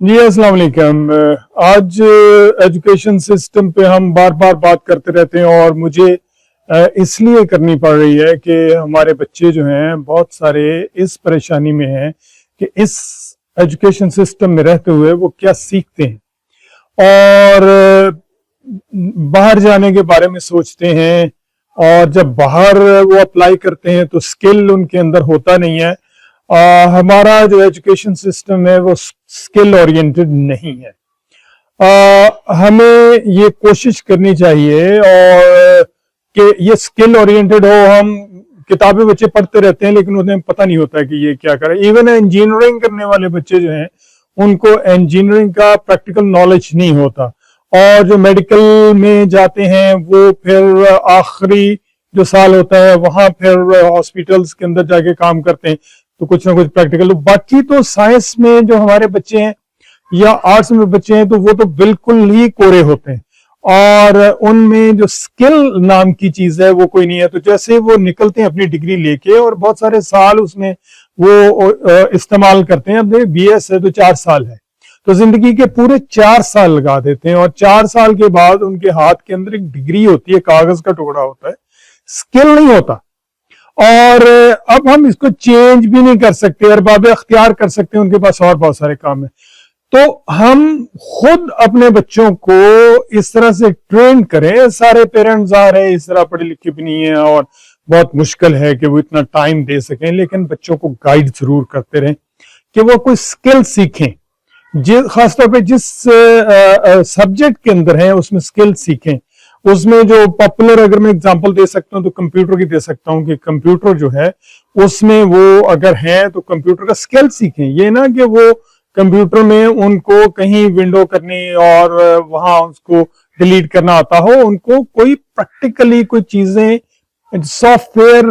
जी अस्सलाम वालेकुम। आज एजुकेशन सिस्टम पे हम बार बार बात करते रहते हैं और मुझे इसलिए करनी पड़ रही है कि हमारे बच्चे जो हैं बहुत सारे इस परेशानी में हैं कि इस एजुकेशन सिस्टम में रहते हुए वो क्या सीखते हैं और बाहर जाने के बारे में सोचते हैं, और जब बाहर वो अप्लाई करते हैं तो स्किल उनके अंदर होता नहीं है। हमारा जो एजुकेशन सिस्टम है वो स्किल ओरिएंटेड नहीं है। हमें ये कोशिश करनी चाहिए और कि ये स्किल ओरिएंटेड हो। हम किताबें बच्चे पढ़ते रहते हैं लेकिन उन्हें पता नहीं होता कि ये क्या करें। इवन इंजीनियरिंग करने वाले बच्चे जो हैं उनको इंजीनियरिंग का प्रैक्टिकल नॉलेज नहीं होता, और जो मेडिकल में जाते हैं वो फिर आखिरी जो साल होता है वहां फिर हॉस्पिटल्स के अंदर जाके काम करते हैं, तो कुछ ना कुछ प्रैक्टिकल। बाकी तो साइंस में जो हमारे बच्चे हैं या आर्ट्स में बच्चे हैं तो वो तो बिल्कुल ही कोरे होते हैं और उनमें जो स्किल नाम की चीज है वो कोई नहीं है। तो जैसे वो निकलते हैं अपनी डिग्री लेके और बहुत सारे साल उसमें वो इस्तेमाल करते हैं। अब बीएस है तो 4 साल है, तो जिंदगी के पूरे 4 साल लगा देते हैं और 4 साल के बाद उनके हाथ के अंदर एक डिग्री होती है, कागज का टुकड़ा होता है, स्किल नहीं होता। और अब हम इसको चेंज भी नहीं कर सकते, अरबाब अख्तियार कर सकते हैं, उनके पास और बहुत सारे काम है। तो हम खुद अपने बच्चों को इस तरह से ट्रेन करें। सारे पेरेंट्स आ रहे हैं इस तरह पढ़े लिखे भी नहीं है और बहुत मुश्किल है कि वो इतना टाइम दे सकें, लेकिन बच्चों को गाइड जरूर करते रहें कि वो कोई स्किल सीखें, खासतौर पे जिस सब्जेक्ट के अंदर है उसमें स्किल सीखें। उसमें जो पॉपुलर अगर मैं एग्जांपल दे सकता हूं तो कंप्यूटर की दे सकता हूं कि कंप्यूटर जो है उसमें वो अगर है तो कंप्यूटर का स्किल सीखें। ये ना कि वो कंप्यूटर में उनको कहीं विंडो करनी और वहां उसको डिलीट करना आता हो, उनको कोई प्रैक्टिकली कोई चीजें सॉफ्टवेयर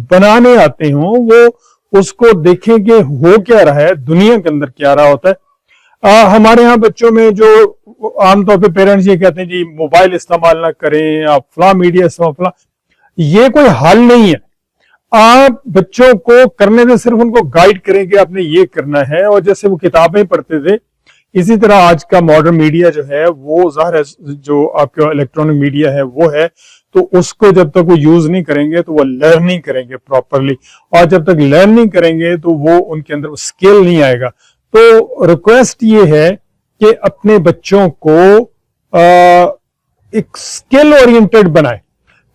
बनाने आते हों, वो उसको देखें कि हो क्या रहा है, दुनिया के अंदर क्या रहा होता है। हमारे यहाँ बच्चों में जो आमतौर पे पेरेंट्स ये कहते हैं जी मोबाइल इस्तेमाल ना करें, आप फला मीडिया इस्तेमाल, ये कोई हल नहीं है। आप बच्चों को करने से सिर्फ उनको गाइड करें कि आपने ये करना है, और जैसे वो किताबें पढ़ते थे इसी तरह आज का मॉडर्न मीडिया जो है वो ज़ाहिर है जो आपका इलेक्ट्रॉनिक मीडिया है वो है, तो उसको जब तक वो यूज नहीं करेंगे तो वो लर्न नहीं करेंगे प्रॉपरली, और जब तक लर्न नहीं करेंगे तो वो उनके अंदर स्किल नहीं आएगा। तो रिक्वेस्ट ये है कि अपने बच्चों को एक स्किल ओरिएंटेड बनाए,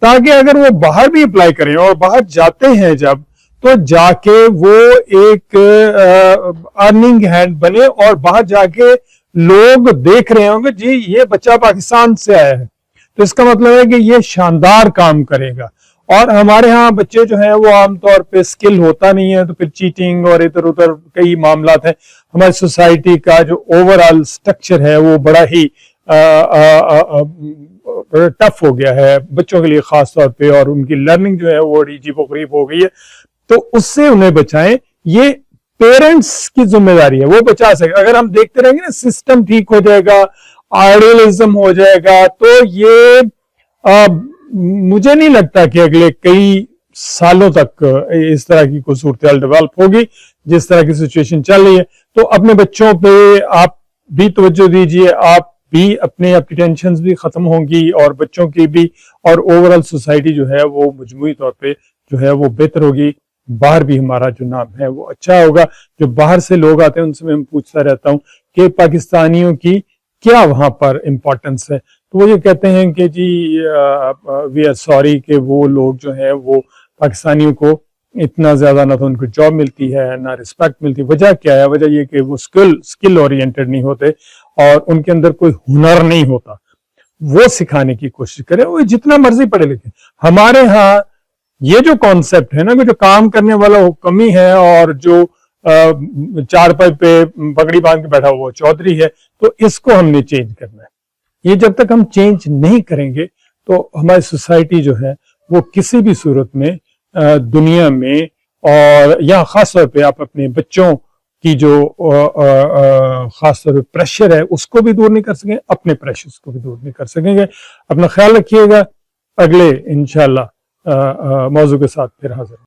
ताकि अगर वो बाहर भी अप्लाई करें और बाहर जाते हैं जब, तो जाके वो एक अर्निंग हैंड बने और बाहर जाके लोग देख रहे होंगे जी ये बच्चा पाकिस्तान से आया है, तो इसका मतलब है कि ये शानदार काम करेगा। और हमारे यहाँ बच्चे जो हैं वो आमतौर पे स्किल होता नहीं है तो फिर चीटिंग और इधर उधर कई मामलात हैं। हमारी सोसाइटी का जो ओवरऑल स्ट्रक्चर है वो बड़ा ही टफ हो गया है बच्चों के लिए खास तौर पे, और उनकी लर्निंग जो है वो अजीबोगरीब हो गई है। तो उससे उन्हें बचाएं, ये पेरेंट्स की जिम्मेदारी है, वो बचा सके। अगर हम देखते रहेंगे ना सिस्टम ठीक हो जाएगा, आइडियलिज्म हो जाएगा, तो ये मुझे नहीं लगता कि अगले कई सालों तक इस तरह की कोई सूरत डेवलप होगी जिस तरह की सिचुएशन चल रही है। तो अपने बच्चों पे आप भी तवज्जो दीजिए, आप भी अपने आपकी टेंशन भी खत्म होंगी और बच्चों की भी, और ओवरऑल सोसाइटी जो है वो मजमूई तौर पे जो है वो बेहतर होगी। बाहर भी हमारा जो नाम है वो अच्छा होगा। जो बाहर से लोग आते हैं उनसे मैं पूछता रहता हूँ कि पाकिस्तानियों की क्या वहां पर इम्पोर्टेंस है, तो वो ये कहते हैं कि जी वी आर सॉरी कि वो लोग जो है वो पाकिस्तानियों को इतना ज्यादा ना तो उनको जॉब मिलती है ना रिस्पेक्ट मिलती। वजह क्या है? वजह ये कि वो स्किल ओरिएंटेड नहीं होते और उनके अंदर कोई हुनर नहीं होता। वो सिखाने की कोशिश करें, वो जितना मर्जी पढ़े लिखे। हमारे यहाँ ये जो कॉन्सेप्ट है ना कि जो काम करने वाला वो कमी है और जो चारपाई पे पगड़ी बांध के बैठा हुआ वो चौधरी है, तो इसको हमने चेंज करना है। ये जब तक हम चेंज नहीं करेंगे तो हमारी सोसाइटी जो है वो किसी भी सूरत में दुनिया में, और यहाँ खास तौर पे आप अपने बच्चों की जो खास तौर पे प्रेशर है उसको भी दूर नहीं कर सकेंगे, अपने प्रेशर को भी दूर नहीं कर सकेंगे। अपना ख्याल रखिएगा। अगले इंशाल्लाह मौजू के साथ फिर हाजिर।